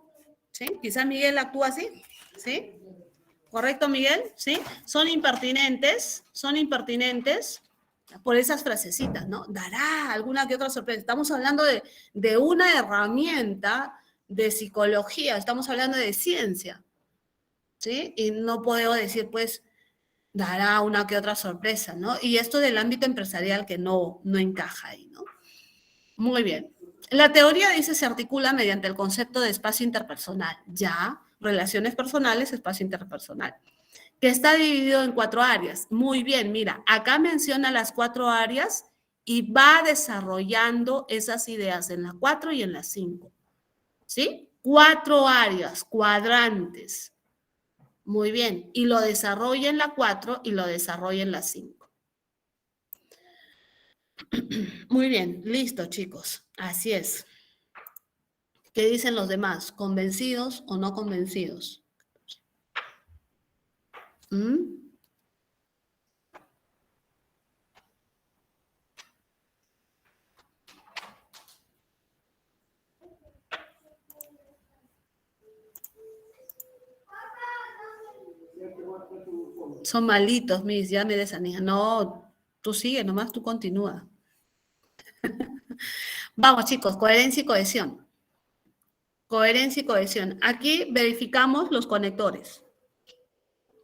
A: ¿Sí? Quizá Miguel actúa así. ¿Sí? ¿Correcto, Miguel? ¿Sí? Son impertinentes por esas frasecitas, ¿no? Dará alguna que otra sorpresa. Estamos hablando de una herramienta de psicología, estamos hablando de ciencia, ¿sí? Y no puedo decir, pues, dará una que otra sorpresa, ¿no? Y esto del ámbito empresarial que no encaja ahí, ¿no? Muy bien. La teoría, dice, se articula mediante el concepto de espacio interpersonal, ya, relaciones personales, espacio interpersonal, que está dividido en 4 áreas. Muy bien, mira, acá menciona las 4 áreas y va desarrollando esas ideas en la 4 y en la 5. ¿Sí? 4 áreas, cuadrantes. Muy bien, y lo desarrolla en la 4 y lo desarrolla en la 5. Muy bien, listo, chicos. Así es. ¿Qué dicen los demás? ¿Convencidos o no convencidos? ¿Mm? Son malitos, mis, ya me desaniman. No, tú sigue nomás, tú continúa. Vamos, chicos, coherencia y cohesión. Coherencia y cohesión. Aquí verificamos los conectores.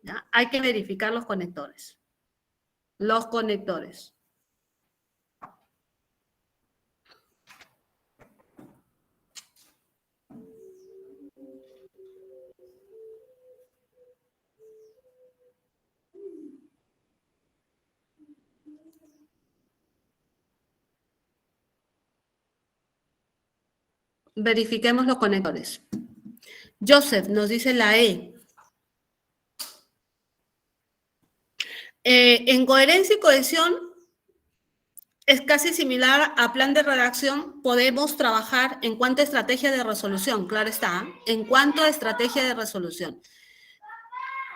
A: ¿Ya? Hay que verificar los conectores. Los conectores. Verifiquemos los conectores. Joseph nos dice la E. En coherencia y cohesión es casi similar a plan de redacción. Podemos trabajar en cuanto a estrategia de resolución, claro está, en cuanto a estrategia de resolución.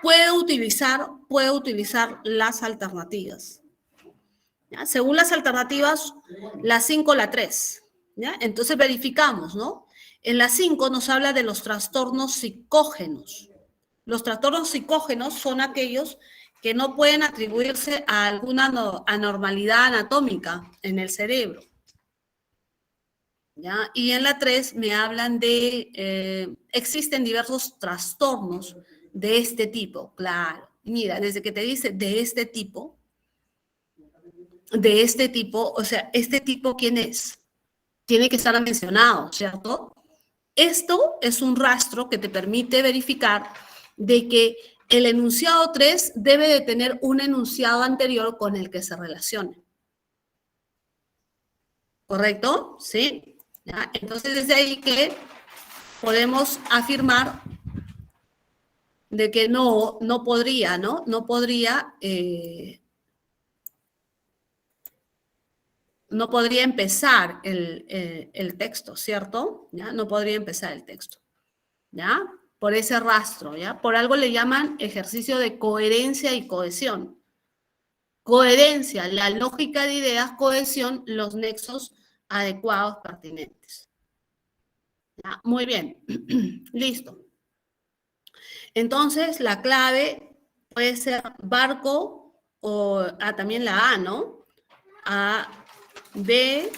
A: Puede utilizar las alternativas. ¿Ya? Según las alternativas, la 5 o la 3. ¿Ya? Entonces verificamos, ¿no? En la 5 nos habla de los trastornos psicógenos. Los trastornos psicógenos son aquellos que no pueden atribuirse a alguna anormalidad anatómica en el cerebro. ¿Ya? Y en la 3 me hablan de, existen diversos trastornos de este tipo. Claro, mira, desde que te dice de este tipo, o sea, ¿este tipo quién es? Tiene que estar mencionado, ¿cierto? Esto es un rastro que te permite verificar de que el enunciado 3 debe de tener un enunciado anterior con el que se relacione. ¿Correcto? Sí. ¿Ya? Entonces, desde ahí que podemos afirmar de que no podría, ¿no? No podría empezar el texto, ¿cierto? ¿Ya? No podría empezar el texto, ¿ya? Por ese rastro, ¿ya? Por algo le llaman ejercicio de coherencia y cohesión. Coherencia, la lógica de ideas, cohesión, los nexos adecuados pertinentes. ¿Ya? Muy bien, listo. Entonces, la clave puede ser barco o también la A, ¿no? A, B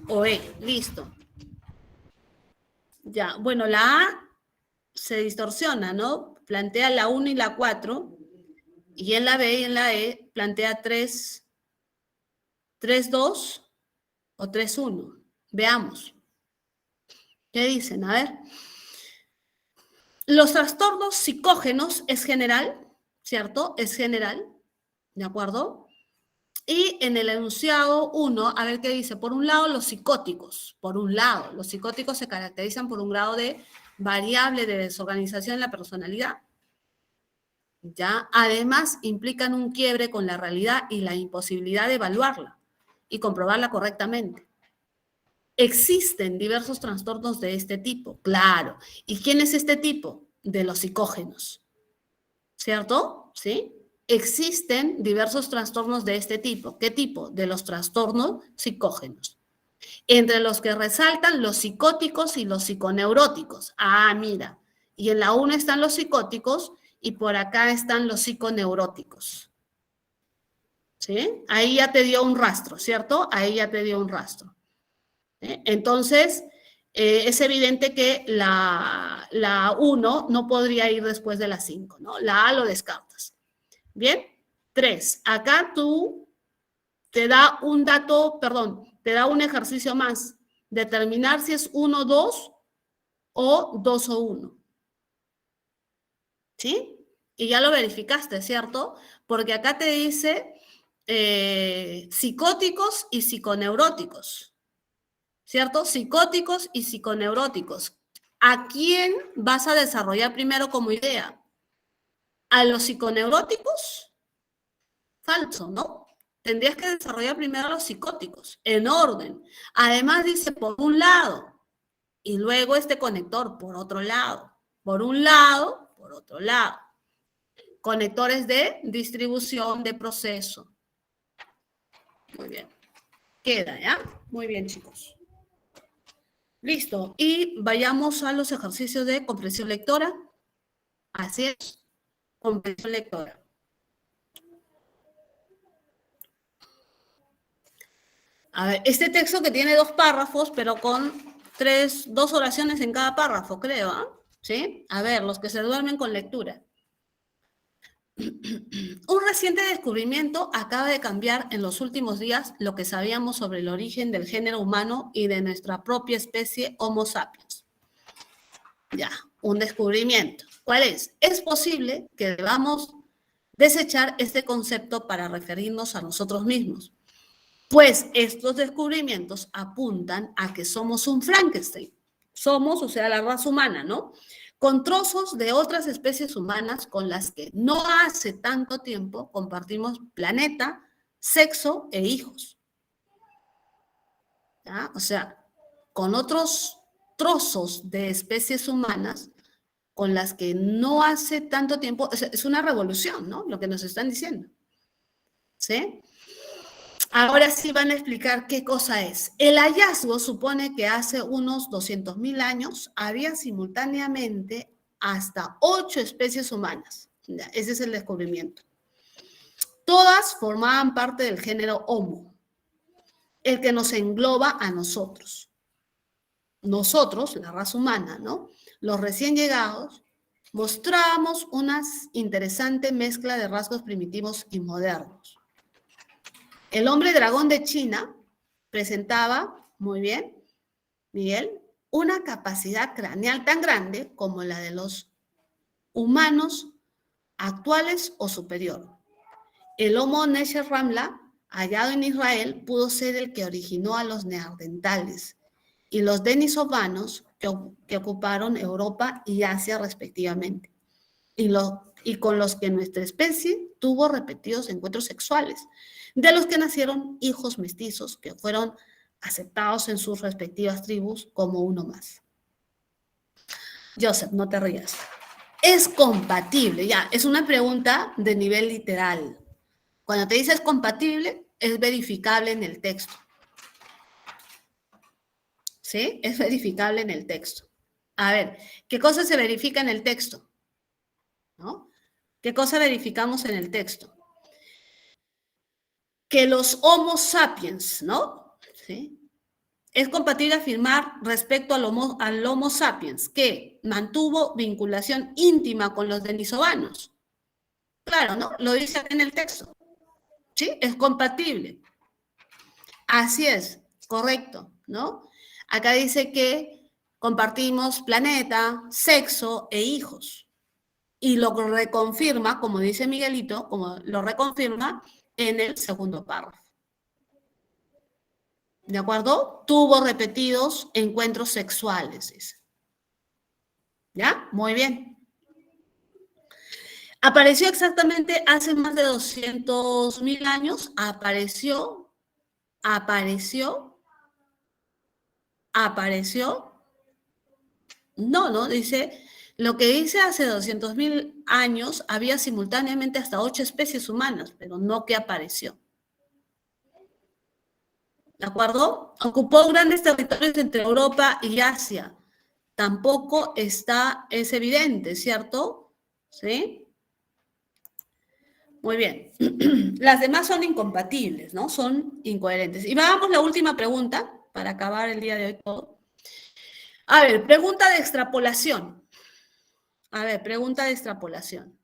A: o E, listo. Ya, bueno, la A se distorsiona, ¿no? Plantea la 1 y la 4, y en la B y en la E plantea 3, 2 o 3, 1. Veamos. ¿Qué dicen? A ver. Los trastornos psicógenos es general, ¿cierto? Es general, ¿de acuerdo? Y en el enunciado 1, a ver qué dice. Por un lado, los psicóticos. Por un lado, los psicóticos se caracterizan por un grado de variable de desorganización en la personalidad. ¿Ya? Además, implican un quiebre con la realidad y la imposibilidad de evaluarla y comprobarla correctamente. Existen diversos trastornos de este tipo, claro. ¿Y quién es este tipo? De los psicógenos, ¿cierto? ¿Sí? Existen diversos trastornos de este tipo. ¿Qué tipo? De los trastornos psicógenos. Entre los que resaltan los psicóticos y los psiconeuróticos. Ah, mira. Y en la 1 están los psicóticos y por acá están los psiconeuróticos. ¿Sí? Ahí ya te dio un rastro, ¿cierto? Ahí ya te dio un rastro. Entonces, es evidente que la 1 no podría ir después de la 5, ¿no? La A lo descartas. Bien, 3. Acá tú te da un dato, perdón, te da un ejercicio más. Determinar si es 1, 2 o 2 o 1. ¿Sí? Y ya lo verificaste, ¿cierto? Porque acá te dice psicóticos y psiconeuróticos. ¿Cierto? Psicóticos y psiconeuróticos. ¿A quién vas a desarrollar primero como idea? ¿A los psiconeuróticos? Falso, ¿no? Tendrías que desarrollar primero a los psicóticos, en orden. Además dice por un lado, y luego este conector por otro lado. Por un lado, por otro lado. Conectores de distribución de proceso. Muy bien. Queda, ¿ya? Muy bien, chicos. Listo. Y vayamos a los ejercicios de comprensión lectora. Así es. Comprensión lectora. A ver, este texto que tiene 2 párrafos, pero con 2 oraciones en cada párrafo, creo, ¿ah? ¿Sí? A ver, los que se duermen con lectura. Un reciente descubrimiento acaba de cambiar en los últimos días lo que sabíamos sobre el origen del género humano y de nuestra propia especie Homo sapiens. Ya, un descubrimiento. ¿Cuál es? Es posible que debamos desechar este concepto para referirnos a nosotros mismos, pues estos descubrimientos apuntan a que somos un Frankenstein. Somos, o sea, la raza humana, ¿no? Con trozos de otras especies humanas con las que no hace tanto tiempo compartimos planeta, sexo e hijos. ¿Ya? O sea, con otros trozos de especies humanas con las que no hace tanto tiempo, es una revolución, ¿no? Lo que nos están diciendo. ¿Sí? Ahora sí van a explicar qué cosa es. El hallazgo supone que hace unos 200.000 años había simultáneamente hasta 8 especies humanas. Ese es el descubrimiento. Todas formaban parte del género Homo, el que nos engloba a nosotros. Nosotros, la raza humana, ¿no? Los recién llegados, mostrábamos una interesante mezcla de rasgos primitivos y modernos. El hombre dragón de China presentaba, muy bien, Miguel, una capacidad craneal tan grande como la de los humanos actuales o superior. El Homo neanderthal, hallado en Israel, pudo ser el que originó a los neandertales y los denisovanos que ocuparon Europa y Asia respectivamente, y con los que nuestra especie tuvo repetidos encuentros sexuales, de los que nacieron hijos mestizos que fueron aceptados en sus respectivas tribus como uno más. Joseph, no te rías. ¿Es compatible? Ya, es una pregunta de nivel literal. Cuando te dices compatible, es verificable en el texto. ¿Sí? Es verificable en el texto. A ver, ¿qué cosa se verifica en el texto? ¿No? ¿Qué cosa verificamos en el texto? Que los Homo sapiens, ¿no? ¿Sí? Es compatible afirmar respecto al homo sapiens que mantuvo vinculación íntima con los denisovanos. Claro, ¿no? Lo dice en el texto. ¿Sí? Es compatible. Así es, correcto, ¿no? Acá dice que compartimos planeta, sexo e hijos. Y lo reconfirma, como dice Miguelito, como lo reconfirma en el segundo párrafo. ¿De acuerdo? Tuvo repetidos encuentros sexuales, dice. ¿Ya? Muy bien. Apareció exactamente hace más de 200.000 años. Apareció. No, dice, lo que dice hace 200.000 años había simultáneamente hasta 8 especies humanas, pero no que apareció. ¿De acuerdo? Ocupó grandes territorios entre Europa y Asia. Tampoco es evidente, ¿cierto? ¿Sí? Muy bien. Las demás son incompatibles, ¿no? Son incoherentes. Y vamos a la última pregunta, para acabar el día de hoy todo. A ver, pregunta de extrapolación. Pregunta de extrapolación.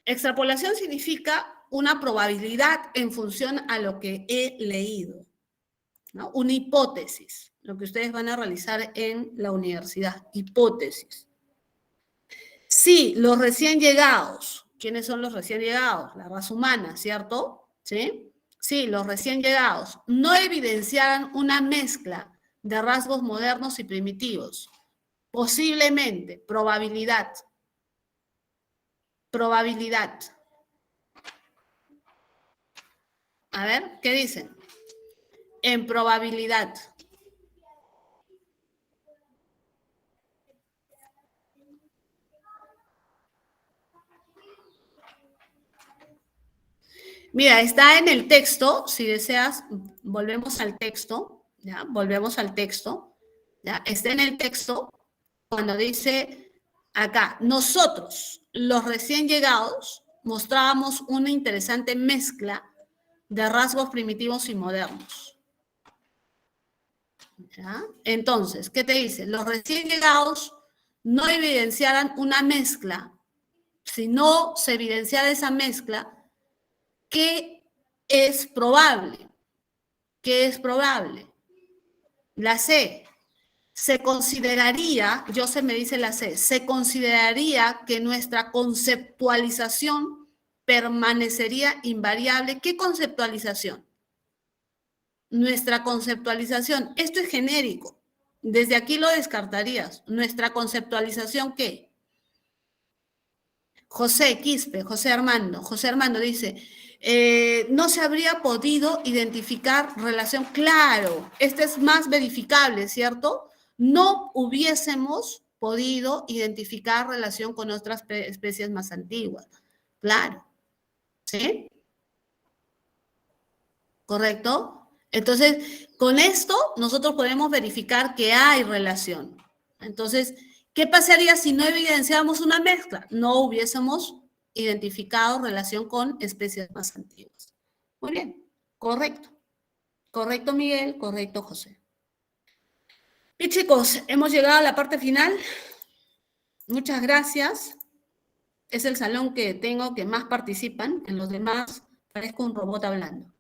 A: Extrapolación significa una probabilidad en función a lo que he leído, ¿no? Una hipótesis, lo que ustedes van a realizar en la universidad, hipótesis. Si los recién llegados, ¿quiénes son los recién llegados? La raza humana, ¿cierto? ¿Sí? Sí, los recién llegados no evidenciaran una mezcla de rasgos modernos y primitivos. Posiblemente, probabilidad. Probabilidad. A ver, ¿qué dicen? En probabilidad. Mira, está en el texto, si deseas, volvemos al texto, ¿ya? Volvemos al texto, ¿ya? Está en el texto cuando dice acá, nosotros, los recién llegados, mostrábamos una interesante mezcla de rasgos primitivos y modernos. ¿Ya? Entonces, ¿qué te dice? Los recién llegados no evidenciaran una mezcla. Si no se evidenciara esa mezcla, ¿qué es probable? ¿Qué es probable? La C. Se consideraría, Joseph me dice la C, se consideraría que nuestra conceptualización permanecería invariable. ¿Qué conceptualización? Nuestra conceptualización, esto es genérico, desde aquí lo descartarías. ¿Nuestra conceptualización qué? José Armando dice, no se habría podido identificar relación. Claro, este es más verificable, ¿cierto? No hubiésemos podido identificar relación con otras especies más antiguas. Claro, ¿sí? ¿correcto? Entonces, con esto nosotros podemos verificar que hay relación. Entonces, ¿qué pasaría si no evidenciamos una mezcla? No hubiésemos identificado relación con especies más antiguas. Muy bien, correcto. Correcto, Miguel, correcto, José. Y chicos, hemos llegado a la parte final. Muchas gracias. Es el salón que tengo que más participan. En los demás parezco un robot hablando.